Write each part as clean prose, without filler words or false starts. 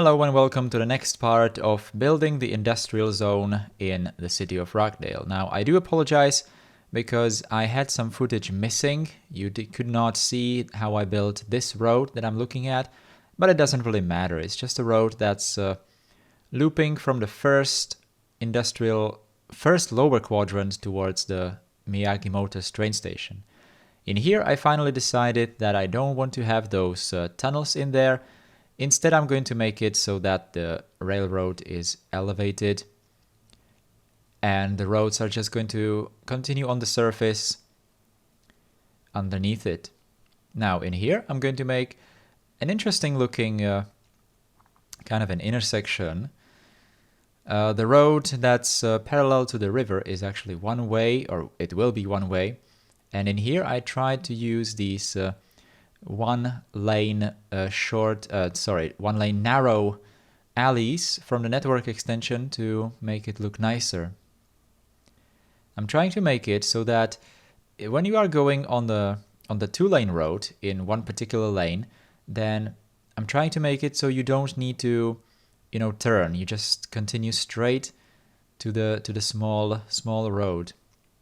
Hello and welcome to the next part of building the industrial zone in the city of Rockdale. Now, I do apologize because I had some footage missing. You could not see how I built this road that I'm looking at, but it doesn't really matter. It's just a road that's looping from the first lower quadrant towards the Miyagi Motors train station. In here, I finally decided that I don't want to have those tunnels in there. Instead, I'm going to make it so that the railroad is elevated and the roads are just going to continue on the surface underneath it. Now in here, I'm going to make an interesting looking kind of an intersection. The road that's parallel to the river is actually one way, or it will be one way. And in here, I tried to use these one lane narrow alleys from the network extension to make it look nicer. I'm trying to make it so that when you are going on the two-lane road in one particular lane, then I'm trying to make it so you don't need to, turn. You just continue straight to the small road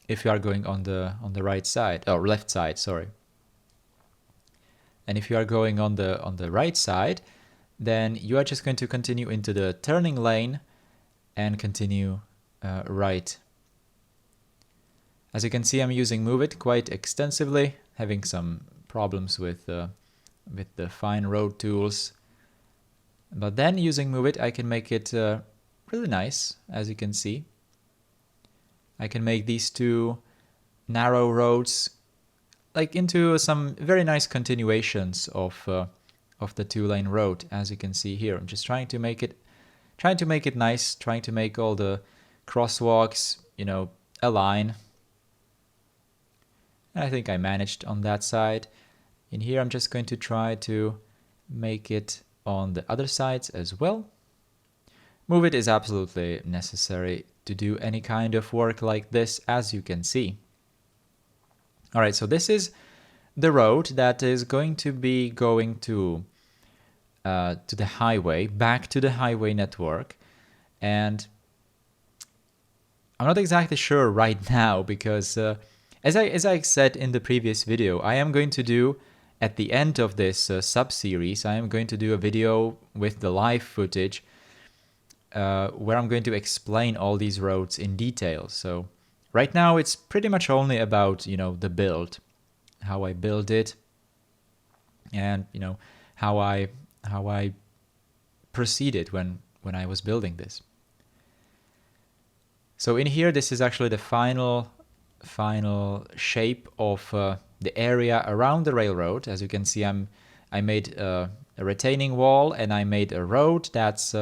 if you are going on the right side or left side, sorry. And if you are going on the right side, then you are just going to continue into the turning lane and continue right. As you can see, I'm using Move It quite extensively, having some problems with the fine road tools. But then using Move It, I can make it really nice, as you can see. I can make these two narrow roads like into some very nice continuations of the two-lane road, as you can see here. I'm just trying to make it nice, trying to make all the crosswalks, align. And I think I managed on that side. In here, I'm just going to try to make it on the other sides as well. Move It is absolutely necessary to do any kind of work like this, as you can see. All right, so this is the road that is going to be going to the highway, back to the highway network. And I'm not exactly sure right now because as I said in the previous video, I am going to do, at the end of this sub-series, I am going to do a video with the live footage where I'm going to explain all these roads in detail. So right now, it's pretty much only about, the build, how I build it, and, how I proceeded when I was building this. So in here, this is actually the final shape of the area around the railroad. As you can see, I made a retaining wall and I made a road that's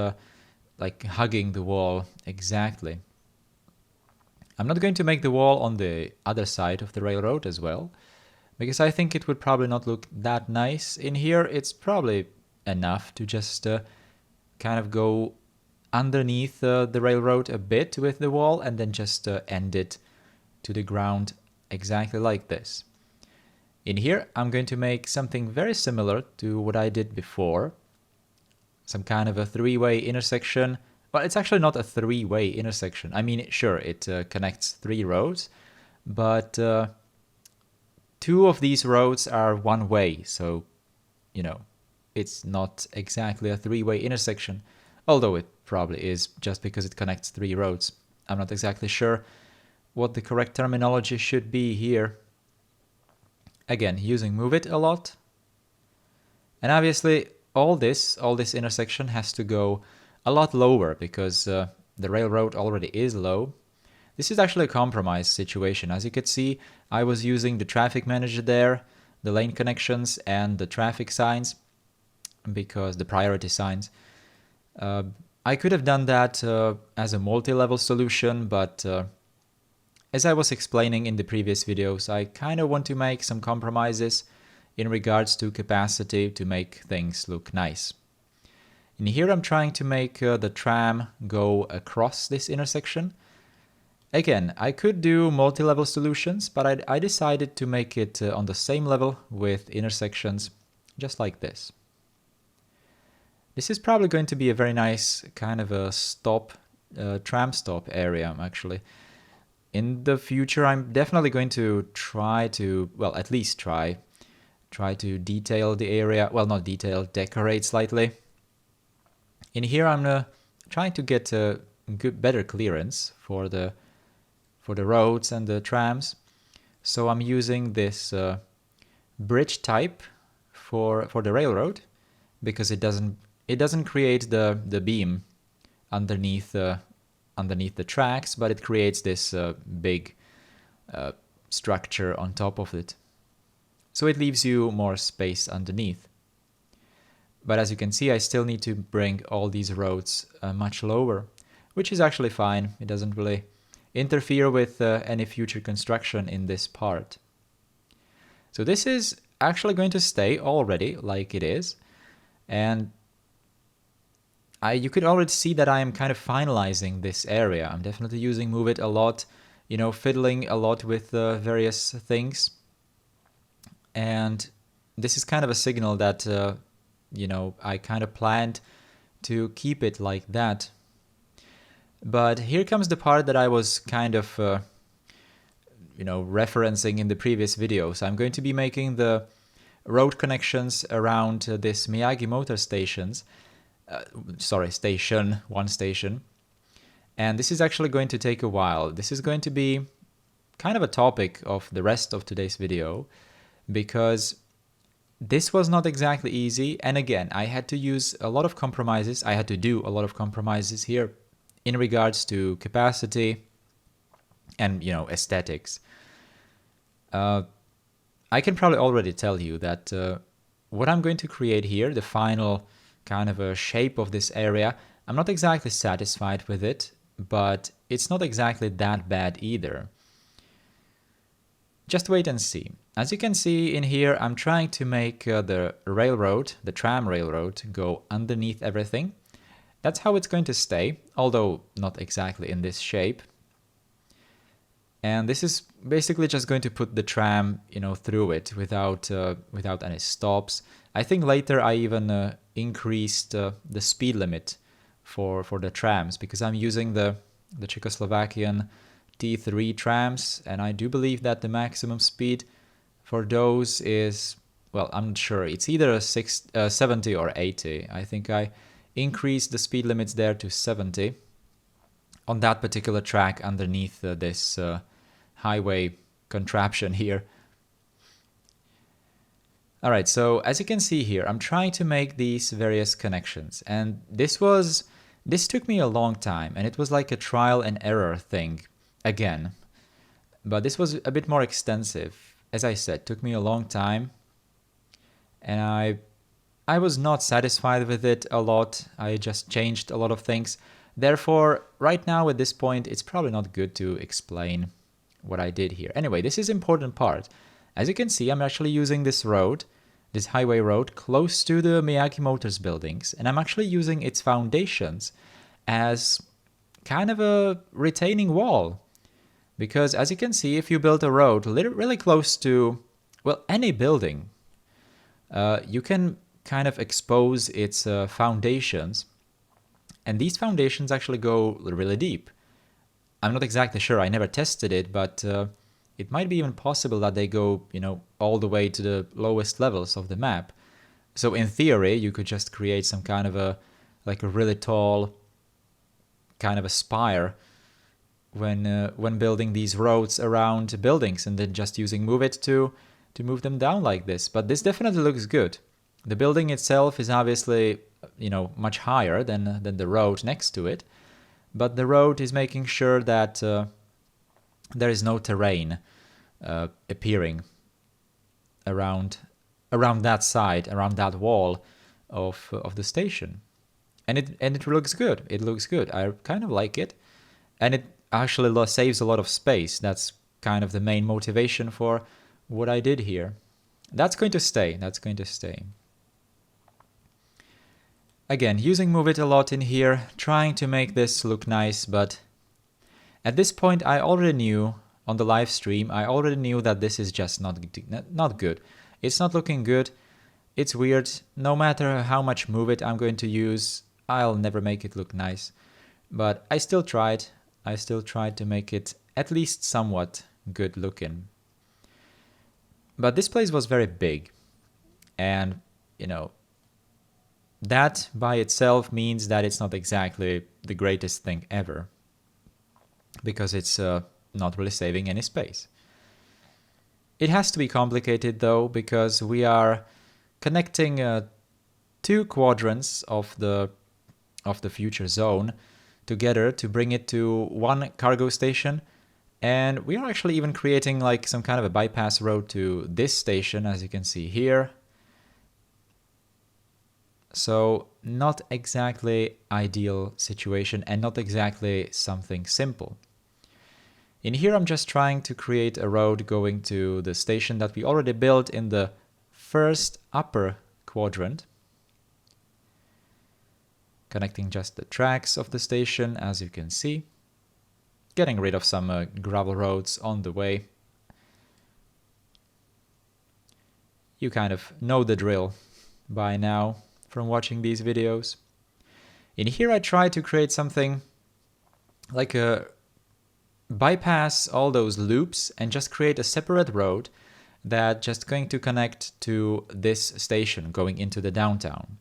like hugging the wall exactly. I'm not going to make the wall on the other side of the railroad as well, because I think it would probably not look that nice. In here, it's probably enough to just kind of go underneath the railroad a bit with the wall and then just end it to the ground exactly like this. In here, I'm going to make something very similar to what I did before, some kind of a three-way intersection. Well, it's actually not a three-way intersection. I mean, sure, it connects three roads, but two of these roads are one way, so, it's not exactly a three-way intersection, although it probably is just because it connects three roads. I'm not exactly sure what the correct terminology should be here. Again, using Move It a lot. And obviously, all this intersection has to go a lot lower because the railroad already is low. This is actually a compromise situation. As you can see, I was using the traffic manager there, the lane connections and the traffic signs, because the priority signs. I could have done that as a multi-level solution, but as I was explaining in the previous videos, I kind of want to make some compromises in regards to capacity to make things look nice. And here I'm trying to make the tram go across this intersection. Again, I could do multi-level solutions, but I decided to make it on the same level with intersections, just like this. This is probably going to be a very nice kind of a stop, tram stop area, actually. In the future, I'm definitely going to try to, well, at least try to detail the area. Well, not detail, decorate slightly. In here, I'm trying to get a better clearance for the roads and the trams. So I'm using this bridge type for the railroad, because it doesn't create the beam underneath the tracks, but it creates this big structure on top of it. So it leaves you more space underneath. But as you can see, I still need to bring all these roads much lower, which is actually fine. It doesn't really interfere with any future construction in this part. So this is actually going to stay already like it is. And you could already see that I am kind of finalizing this area. I'm definitely using Move It a lot, fiddling a lot with various things. And this is kind of a signal that, I kind of planned to keep it like that. But here comes the part that I was kind of, referencing in the previous video. So I'm going to be making the road connections around this Miyagi Motor stations. One station. And this is actually going to take a while. This is going to be kind of a topic of the rest of today's video, because this was not exactly easy. And again, I had to use a lot of compromises. I had to do a lot of compromises here in regards to capacity and, aesthetics. I can probably already tell you that what I'm going to create here, the final kind of a shape of this area, I'm not exactly satisfied with it, but it's not exactly that bad either. Just wait and see. As you can see in here, I'm trying to make the tram railroad, go underneath everything. That's how it's going to stay, although not exactly in this shape. And this is basically just going to put the tram, through it without any stops. I think later I even increased the speed limit for the trams, because I'm using the Czechoslovakian T3 trams, and I do believe that the maximum speed for those is, well, I'm not sure. It's either 70 or 80. I think I increased the speed limits there to 70 on that particular track underneath this highway contraption here. All right, so as you can see here, I'm trying to make these various connections, and this took me a long time, and it was like a trial and error thing again. But this was a bit more extensive. As I said, took me a long time, and I was not satisfied with it a lot. I just changed a lot of things. Therefore, right now at this point, it's probably not good to explain what I did here. Anyway, this is important part. As you can see, I'm actually using this road, this highway road, close to the Miyagi Motors buildings, and I'm actually using its foundations as kind of a retaining wall. Because as you can see, if you build a road really close to, well, any building, you can kind of expose its foundations. And these foundations actually go really deep. I'm not exactly sure, I never tested it, but it might be even possible that they go, all the way to the lowest levels of the map. So in theory, you could just create some kind of a really tall kind of a spire when building these roads around buildings, and then just using Move It to move them down like this. But this definitely looks good. The building itself is obviously, much higher than the road next to it, but the road is making sure that there is no terrain appearing around that side, around that wall of the station, and it looks good. It looks good. I kind of like it, and it actually saves a lot of space. That's kind of the main motivation for what I did here. That's going to stay. That's going to stay. Again, using Move It a lot in here, trying to make this look nice, but at this point I already knew on the live stream, I already knew that this is just not good. It's not looking good. It's weird. No matter how much move it I'm going to use, I'll never make it look nice. But I still tried. I still tried to make it at least somewhat good looking. But this place was very big. And, you know, that by itself means that it's not exactly the greatest thing ever. Because it's not really saving any space. It has to be complicated though, because we are connecting 2 quadrants of the future zone together to bring it to one cargo station, and we are actually even creating like some kind of a bypass road to this station, as you can see here. So not exactly ideal situation and not exactly something simple. In here I'm just trying to create a road going to the station that we already built in the first upper quadrant, connecting just the tracks of the station, as you can see, getting rid of some gravel roads on the way. You kind of know the drill by now from watching these videos. In here I try to create something like a bypass all those loops and just create a separate road that just going to connect to this station going into the downtown.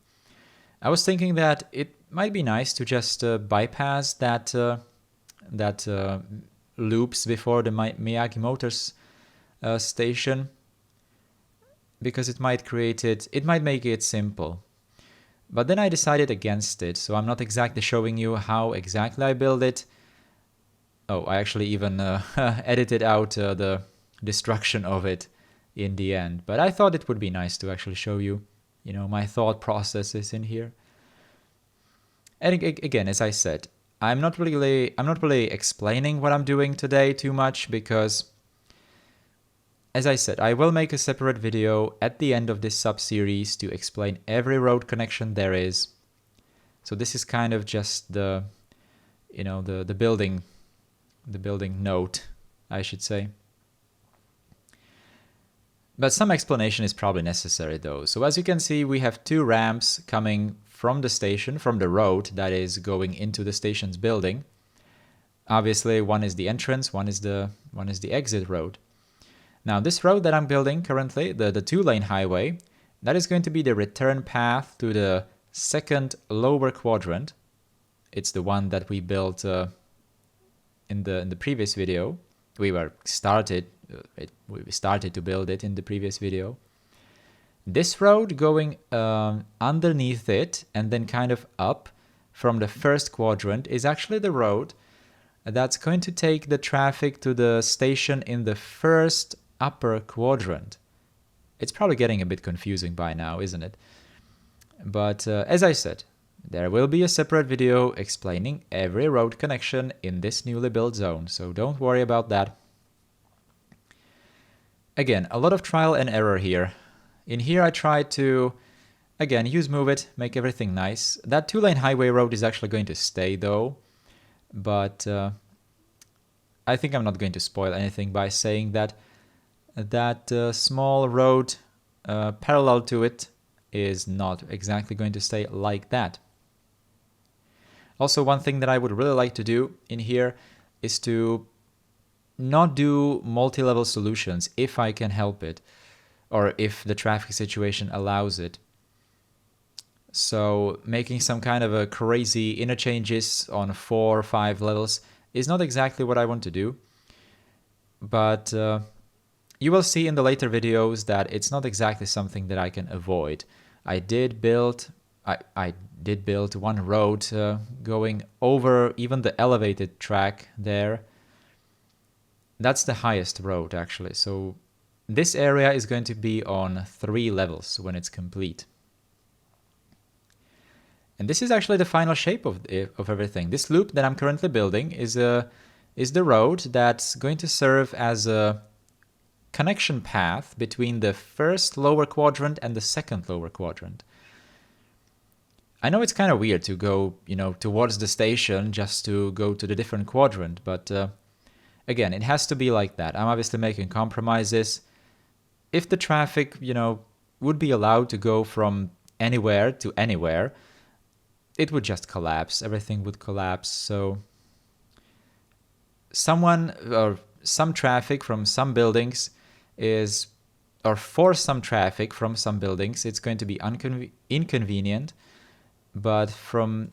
I was thinking that it might be nice to just bypass that loops before the Miyagi Motors station, because it might make it simple. But then I decided against it, so I'm not exactly showing you how exactly I build it. Oh, I actually even edited out the destruction of it in the end. But I thought it would be nice to actually show you, my thought processes in here. And again, as I said, I'm not really explaining what I'm doing today too much, because, as I said, I will make a separate video at the end of this sub-series to explain every road connection there is. So this is kind of just the building note, I should say. But some explanation is probably necessary though. So as you can see, we have 2 ramps coming from the station, from the road that is going into the station's building. Obviously, one is the entrance, one is the exit road. Now this road that I'm building currently, the 2-lane highway, that is going to be the return path to the second lower quadrant. It's the one that we built in the previous video. We started to build it in the previous video. This road going underneath it and then kind of up from the first quadrant is actually the road that's going to take the traffic to the station in the first upper quadrant. It's probably getting a bit confusing by now, isn't it? But as I said, there will be a separate video explaining every road connection in this newly built zone, so don't worry about that. Again, a lot of trial and error here. In here I tried to, again, use Move It, make everything nice. That 2-lane highway road is actually going to stay though, but I think I'm not going to spoil anything by saying that small road parallel to it is not exactly going to stay like that. Also, one thing that I would really like to do in here is to not do multi-level solutions if I can help it, or if the traffic situation allows it. So making some kind of a crazy interchanges on 4 or 5 levels is not exactly what I want to do. But you will see in the later videos that it's not exactly something that I can avoid. I did build one road going over even the elevated track there. That's the highest road actually. So this area is going to be on 3 levels when it's complete. And this is actually the final shape of everything. This loop that I'm currently building is the road that's going to serve as a connection path between the first lower quadrant and the second lower quadrant. I know it's kind of weird to go, towards the station just to go to the different quadrant, but again, it has to be like that. I'm obviously making compromises. If the traffic, would be allowed to go from anywhere to anywhere, it would just collapse. Everything would collapse. So some traffic from some buildings is, or for some traffic from some buildings, it's going to be inconvenient. But from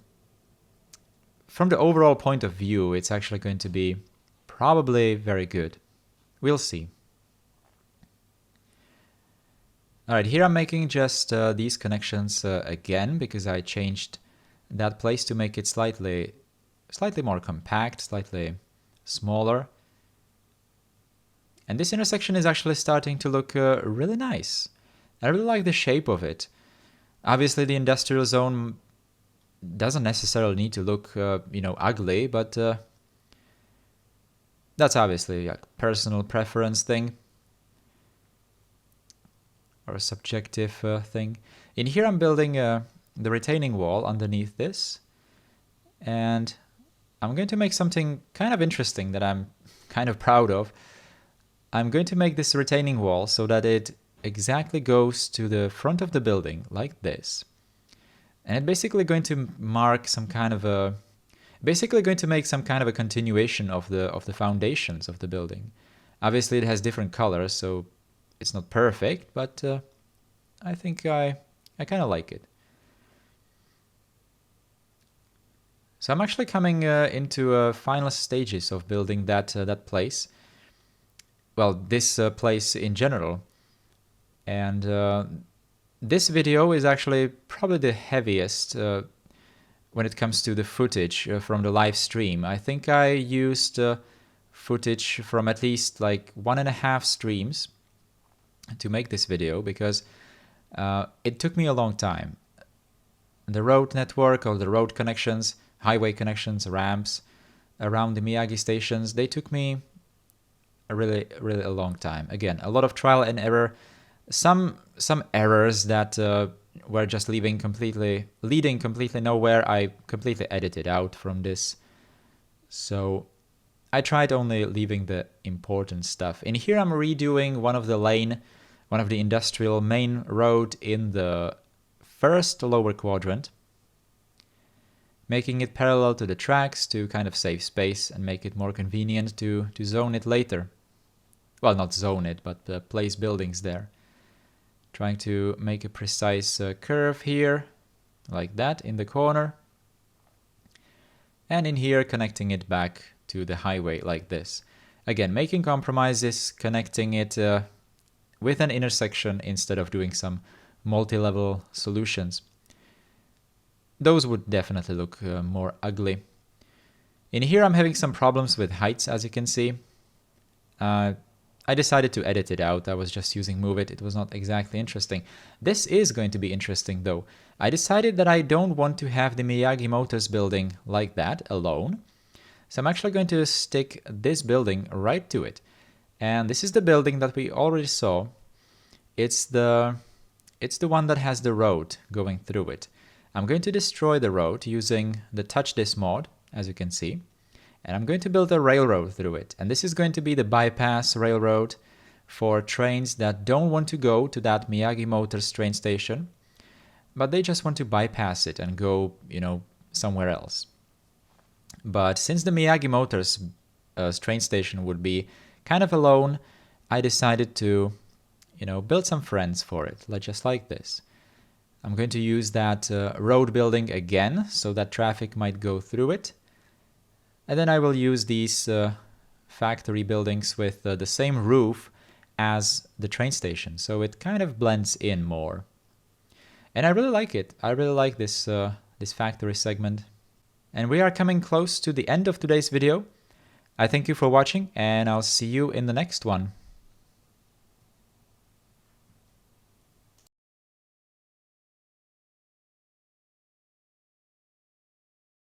the overall point of view, it's actually going to be probably very good. We'll see. All right, here I'm making just these connections again, because I changed that place to make it slightly more compact, slightly smaller. And this intersection is actually starting to look really nice. I really like the shape of it. Obviously, the industrial zone doesn't necessarily need to look, ugly, but that's obviously a personal preference thing, or a subjective thing. In here, I'm building the retaining wall underneath this, and I'm going to make something kind of interesting that I'm kind of proud of. I'm going to make this retaining wall so that it exactly goes to the front of the building like this. And it's basically going to mark some kind of a, make some kind of a continuation of the foundations of the building. Obviously it has different colors, so it's not perfect, but I think I kind of like it. So I'm actually coming into final stages of building that place. Well, this place in general. And this video is actually probably the heaviest when it comes to the footage from the live stream. I think I used footage from at least like 1.5 streams to make this video, because it took me a long time. The road network, or the road connections, highway connections, ramps around the Miyagi stations, they took me a really long time. Again, a lot of trial and error. Some errors that were just leading completely nowhere, I completely edited out from this. So I tried only leaving the important stuff. In here I'm redoing one of the industrial main road in the first lower quadrant, making it parallel to the tracks to kind of save space and make it more convenient to zone it later. Well, not zone it, but place buildings there. Trying to make a precise curve here, like that, in the corner. And in here, connecting it back to the highway like this. Again, making compromises, connecting it with an intersection instead of doing some multi-level solutions. Those would definitely look more ugly. In here, I'm having some problems with heights, as you can see. I decided to edit it out. I was just using Move It. It was not exactly interesting. This is going to be interesting, though. I decided that I don't want to have the Miyagi Motors building like that alone. So I'm actually going to stick this building right to it. And this is the building that we already saw. It's the one that has the road going through it. I'm going to destroy the road using the Touch This mod, as you can see. And I'm going to build a railroad through it. And this is going to be the bypass railroad for trains that don't want to go to that Miyagi Motors train station, but they just want to bypass it and go, somewhere else. But since the Miyagi Motors train station would be kind of alone, I decided to, build some friends for it, just like this. I'm going to use that road building again, so that traffic might go through it. And then I will use these factory buildings with the same roof as the train station, so it kind of blends in more. And I really like it. I really like this factory segment. And we are coming close to the end of today's video. I thank you for watching, and I'll see you in the next one.